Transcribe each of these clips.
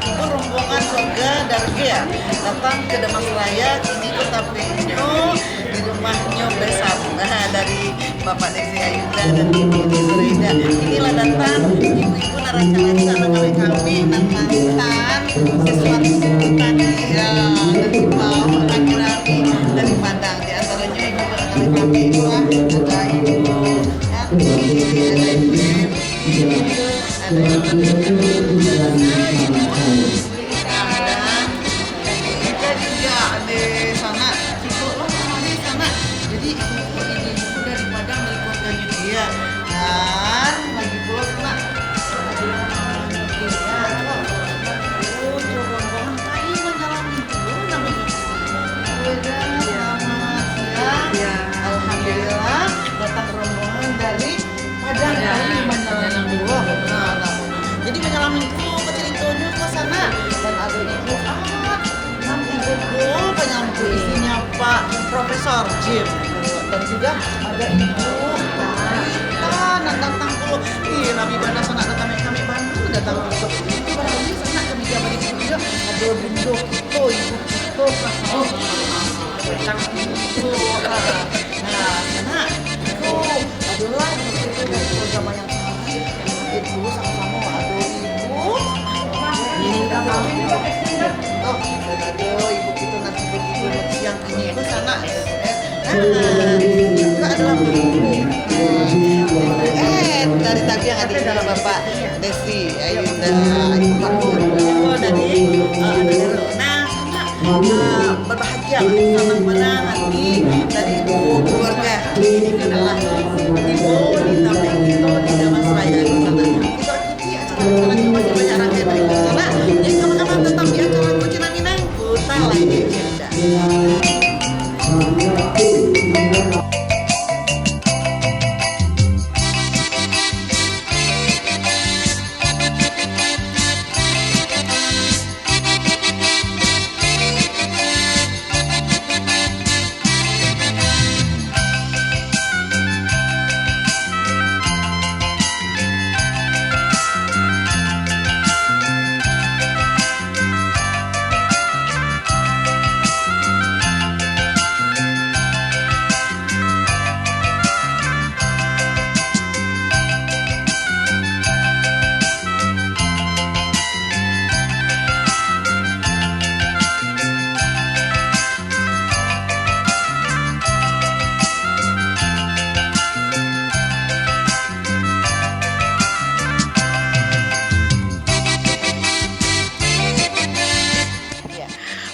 ibu rombongan surga dari ya datang ke Damasraya kini kota Penyo di rumahnya besar dari Bapak Desi Ayuda dan Ibu Surida. Inilah datang ibu-ibu naraca-naraca anak kami dan mantan sesuatu tadi ya dari bawah laki-laki dari Padang di antaranya ibu barangkali kami itu ada ibu Yanti, ada ibu ada kita juga di sana Cipu loh di sana jadi ibu dari Padang dari keluarganya dia dan lagi pula sana rombongan tadi menjalani dulu namanya selamat siang alhamdulillah datang rombongan dari Padang kali menjalani dulu jadi menyelami itu keceritonnya ke sana dan ada ibu nanti ibu penyambu isinya Pak Profesor Jim dan juga ada ibu dan datang dulu Nabi Banda sana datang kami Bandung datang untuk itu barangkali sana kami jabat itu juga ada bunda kita ibu kita datang itu nah sana itu adalah itu dari program yang itu sama-sama ada ibu ini kami ibu kita nanti begitu siang ini ke sana juga adalah dari tadi yang ada adalah Bapak Desi Ayuda ibu dari berbahagia senang mana nanti dari ibu keluarga ini adalah ibu di tamping itu di Damasraya kita ikuti acara-acara cuma banyak rakyat dari sana yang kawan-kawan tetap di acara Kucina Minang Kuta lagi cerdas.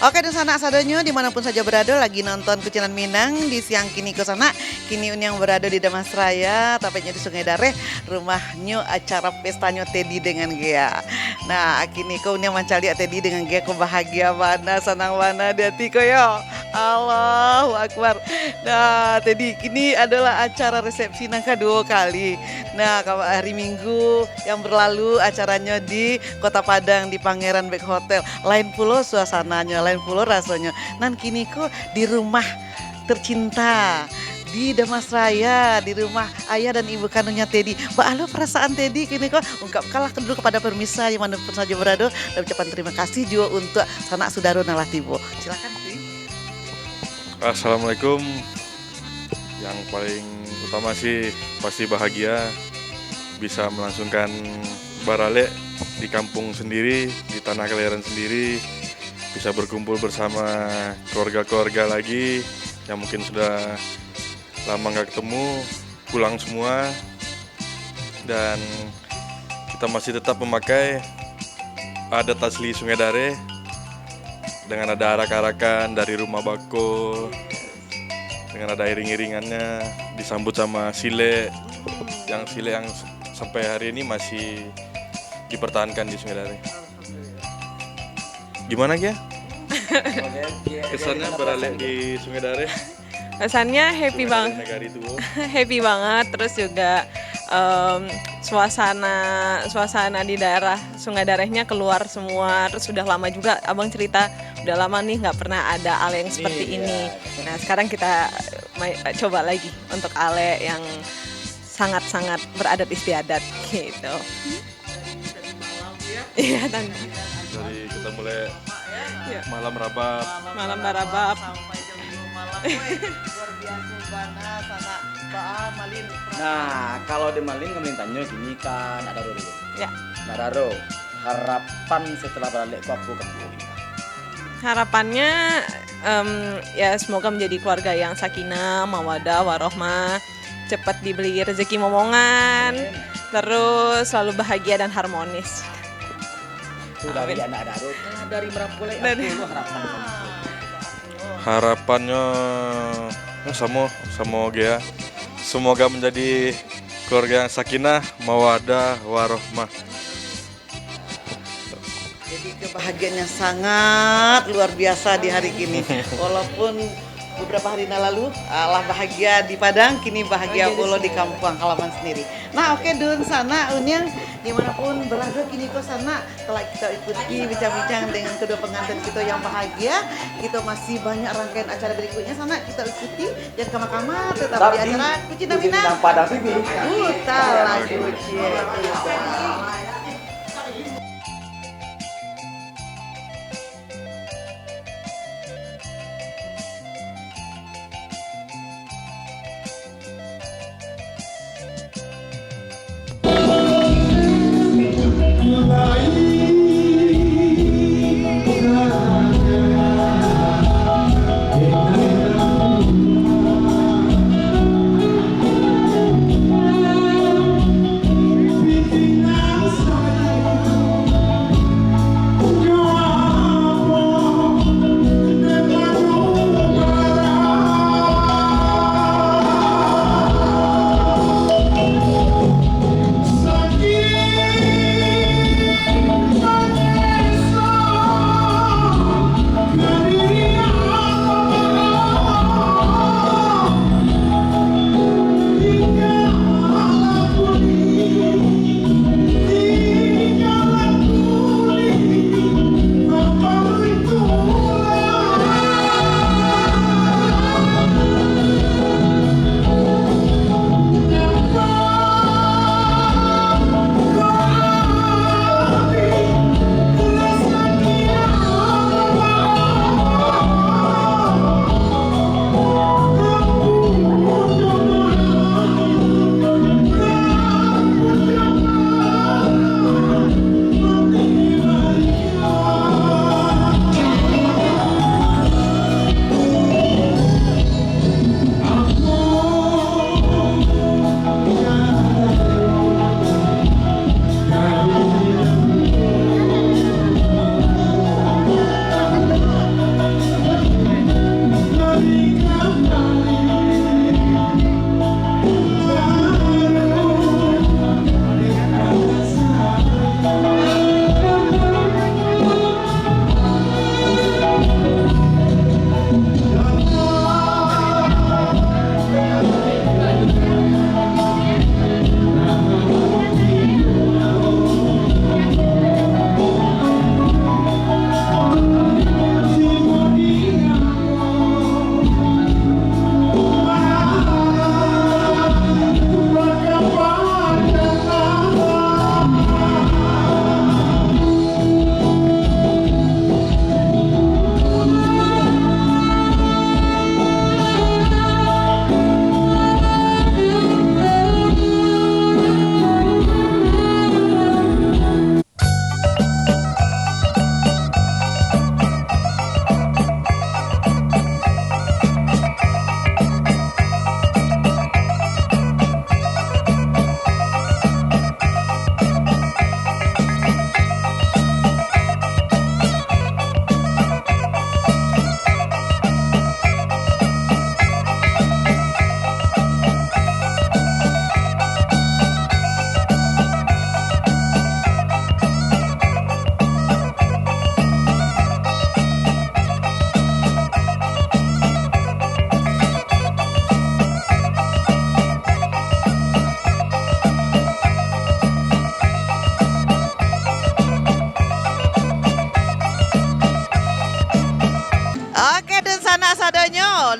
Oke dan sana sadonyo dimanapun saja berada lagi nonton Kucinan Minang di siang kini ke sana kini yang berada di Damasraya tepatnya di Sungai Dareh rumahnya acara pestanya Teddy dengan Gea. Nah kini kau yang mencari Teddy dengan Gea kau bahagia mana senang mana di hati kau ya. Allahu Akbar. Nah Teddy kini adalah acara resepsi nang kedua kali. Nah hari Minggu yang berlalu acaranya di Kota Padang di Pangeran Back Hotel. Lain pula suasananya, lain pula rasanya. Nan kini kok di rumah tercinta di Damasraya, di rumah ayah dan ibu kandungnya Teddy. Mbak Alo perasaan Teddy kini kok ungkapkanlah dulu kepada pemirsa yang manapun saja berada dan ucapan terima kasih juga untuk sanak saudara nalah tibo. Silakan Teddy. Assalamualaikum. Yang paling utama sih pasti bahagia bisa melangsungkan barale di kampung sendiri, di tanah kelahiran sendiri, bisa berkumpul bersama keluarga-keluarga lagi yang mungkin sudah lama nggak ketemu, pulang semua, dan kita masih tetap memakai adat asli Sungai Dareh dengan ada arak-arakan dari rumah bako, dengan ada iring-iringannya, disambut sama sile yang sampai hari ini masih dipertahankan di Sungai Dareh. Gimana ya? Kesannya beralih di Sungai Dareh? Kesannya happy banget. Happy banget, terus juga suasana di daerah Sungai Darehnya keluar semua. Terus sudah lama juga Abang cerita udah lama nih nggak pernah ada ale yang seperti ini. Nah sekarang kita coba lagi untuk ale yang sangat-sangat beradat istiadat gitu. Iya tante. dari kita mulai Ya. malam rabab. Malam barabab. Sampai jam 10 malam. Woi, luar biasa bana sana Baa Malin. Nah, kalau di Malin kami tanya gini kan ada dulu. Ya. Nah, Daro, harapan setelah balik ke aku kembali. Harapannya ya semoga menjadi keluarga yang sakinah, mawadah, warohmah, cepat diberi rezeki momongan, terus selalu bahagia dan harmonis. Itu dari anak Daro, dari Merapule Dari- aku harapan. Harapannya sama Gea, semoga menjadi keluarga yang sakinah, mawadah, warohmah. Jadi kebahagiaan yang sangat luar biasa di hari ini. Walaupun beberapa hari lalu Allah bahagia di Padang, kini bahagia pula di kampung halaman sendiri. Nah oke Dun, sana Unyang dimanapun berada kini kok sana telah kita ikuti bincang-bincang dengan kedua pengantin kita yang bahagia. Kita masih banyak rangkaian acara berikutnya sana kita ikuti dan kama-kama tetap di acara Kucina Minang. Padang Bibi. Buta lagi Kucina.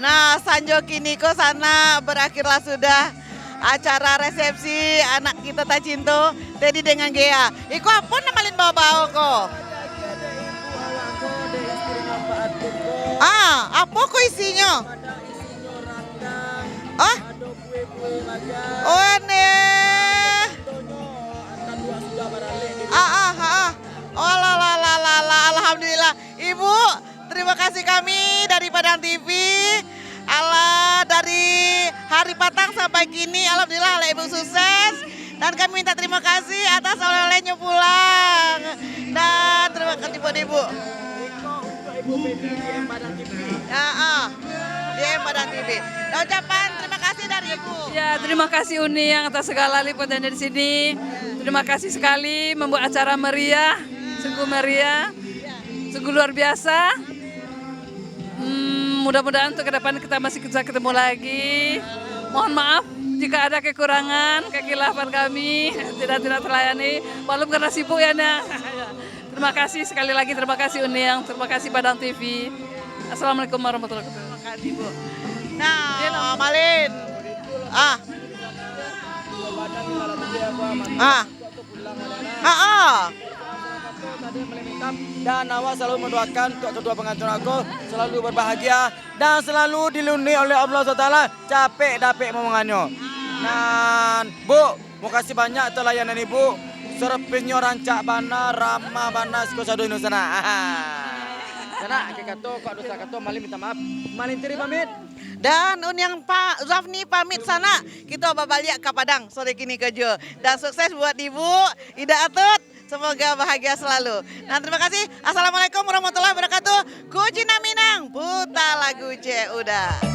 Nah, Sanjo Kiniko sana berakhirlah sudah acara resepsi anak kita Tacinto Teddy dengan Gea. Iko apa namalin bawa-bawa kok? Apa kok isinya? Ada isinya rendang, Ah, ada kue-kue lagi. oh nih. Contohnya akan dua sudah baralik. Oh la, alhamdulillah. Ibu, terima kasih kami dari Padang TV. Allah, dari hari Patang sampai kini, alhamdulillah ala ibu sukses. Dan kami minta terima kasih atas oleh-olehnya pulang. Dan terima kasih buat ibu. Untuk Ibu Baby DM Padang TV. DM Padang TV. Dan ucapan terima kasih dari ibu. Ya, terima kasih Uni yang atas segala liputannya di sini. Terima kasih sekali membuat acara meriah, sungguh meriah, sungguh luar biasa. Mudah-mudahan untuk ke depan kita masih bisa ketemu lagi. Mohon maaf jika ada kekurangan, kekhilafan kami tidak terlayani, maklum karena sibuk ya Nah. Terima kasih sekali lagi, terima kasih Uniang, terima kasih Padang TV. Assalamualaikum warahmatullahi wabarakatuh. Terima kasih bu. Nah, Malin. Dan awak selalu mendoakan untuk kedua pengantin aku selalu berbahagia dan selalu dilindungi oleh Allah SWT. Capek dapet momongannya. Dan Bu, mau kasih banyak atas layanan Ibu. Servisnya rancak bana, ramah bana, sekosado ini sana. Sana, kata kok dosa kata Malin minta maaf. Malin tiri pamit. Dan Unyang Pak Zafni pamit sana. Kita balik ke Padang sore kini kerja. Dan sukses buat Ibu Ida Atut. Semoga bahagia selalu. Dan terima kasih. Assalamualaikum warahmatullahi wabarakatuh. Kucina Minang, puta lagu udah.